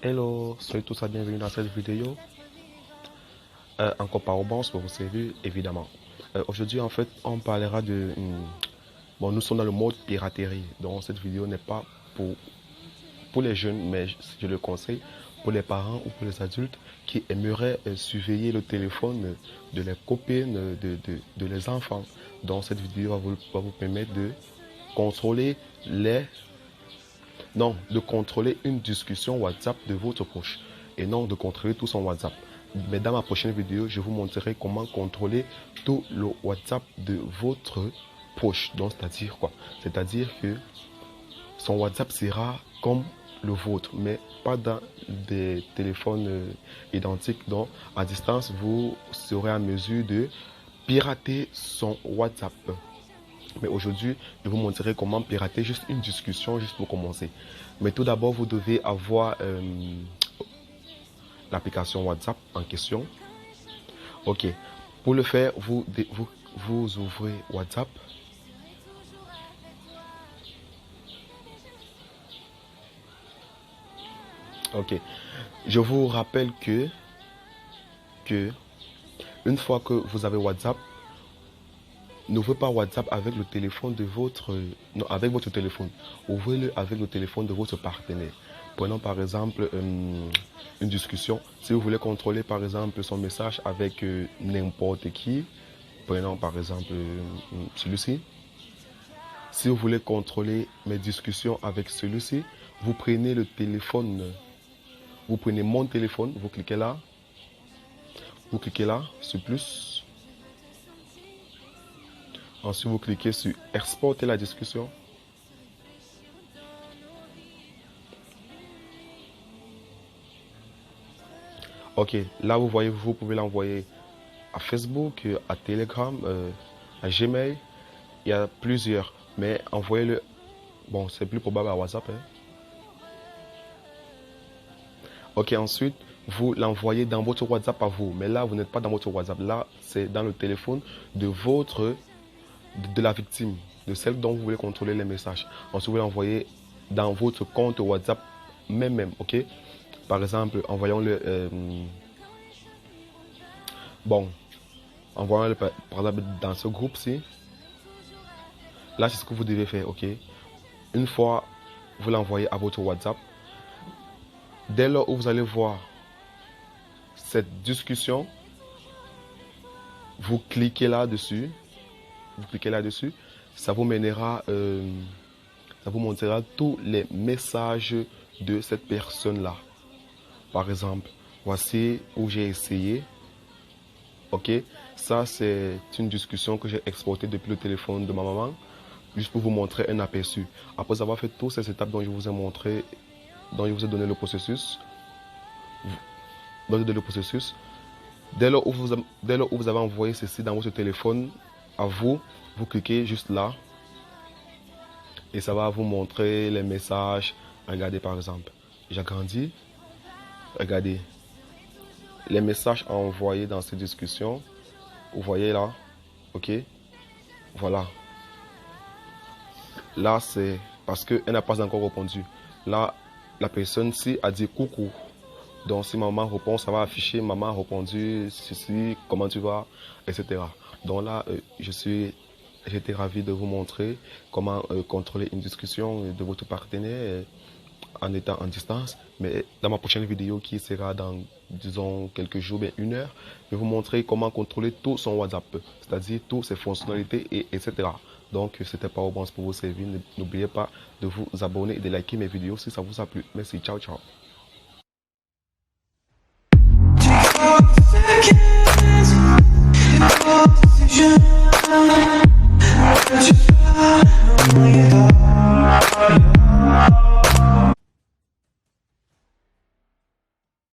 Hello, soyez tous à bienvenue dans cette vidéo. Encore par Obance pour vous servir, évidemment. Aujourd'hui, en fait, on parlera de... bon, nous sommes dans le mode piraterie. Donc, cette vidéo n'est pas pour les jeunes, mais je le conseille pour les parents ou pour les adultes qui aimeraient surveiller le téléphone de leurs copines, de leurs enfants. Donc, cette vidéo va vous permettre de contrôler de contrôler une discussion WhatsApp de votre proche et non de contrôler tout son WhatsApp. Mais dans ma prochaine vidéo, je vous montrerai comment contrôler tout le WhatsApp de votre proche. Donc, c'est-à-dire quoi? C'est-à-dire que son WhatsApp sera comme le vôtre, mais pas dans des téléphones identiques. Donc, à distance, vous serez en mesure de pirater son WhatsApp. Mais aujourd'hui, je vous montrerai comment pirater juste une discussion, juste pour commencer. Mais tout d'abord, vous devez avoir l'application WhatsApp en question. Ok. Pour le faire, vous ouvrez WhatsApp. Ok. Je vous rappelle que une fois que vous avez WhatsApp, n'ouvrez pas WhatsApp avec le téléphone de votre... Non, avec votre téléphone. Ouvrez-le avec le téléphone de votre partenaire. Prenons par exemple une discussion. Si vous voulez contrôler par exemple son message avec n'importe qui, prenons par exemple celui-ci. Si vous voulez contrôler mes discussions avec celui-ci, vous prenez le téléphone. Vous prenez mon téléphone, vous cliquez là. Vous cliquez là, sur plus. Ensuite, vous cliquez sur exporter la discussion. Ok, là vous voyez, vous pouvez l'envoyer à Facebook, à Telegram, à Gmail. Il y a plusieurs, mais envoyez-le. Bon, c'est plus probable à WhatsApp. Hein. Ok, ensuite, vous l'envoyez dans votre WhatsApp à vous. Mais là, vous n'êtes pas dans votre WhatsApp. Là, c'est dans le téléphone de la victime, de celle dont vous voulez contrôler les messages. Ensuite, vous l'envoyez dans votre compte WhatsApp même, ok? Par exemple, envoyons-le... envoyons-le par exemple dans ce groupe-ci. Là, c'est ce que vous devez faire, ok? Une fois vous l'envoyez à votre WhatsApp, dès lors où vous allez voir cette discussion, vous cliquez là-dessus. Vous cliquez là-dessus, ça vous mènera, ça vous montrera tous les messages de cette personne-là. Par exemple, voici où j'ai essayé. Ok, ça c'est une discussion que j'ai exportée depuis le téléphone de ma maman, juste pour vous montrer un aperçu. Après avoir fait toutes ces étapes dont je vous ai montré, dont je vous ai donné le processus, dès lors où vous avez envoyé ceci dans votre téléphone, à vous, vous cliquez juste là et ça va vous montrer les messages. Regardez par exemple, j'agrandis. Regardez les messages envoyés dans cette discussion. Vous voyez là, ok, voilà. Là c'est parce qu'elle n'a pas encore répondu. Là, la personne-ci a dit coucou. Donc si maman répond, ça va afficher maman a répondu ceci, comment tu vas, etc. Donc là, j'étais ravi de vous montrer comment contrôler une discussion de votre partenaire en étant en distance. Mais dans ma prochaine vidéo qui sera dans, disons, quelques jours, bien 1 heure, je vais vous montrer comment contrôler tout son WhatsApp, c'est-à-dire toutes ses fonctionnalités, etc. Donc, c'était pas au bon pour vous servir. N'oubliez pas de vous abonner et de liker mes vidéos si ça vous a plu. Merci, ciao, ciao.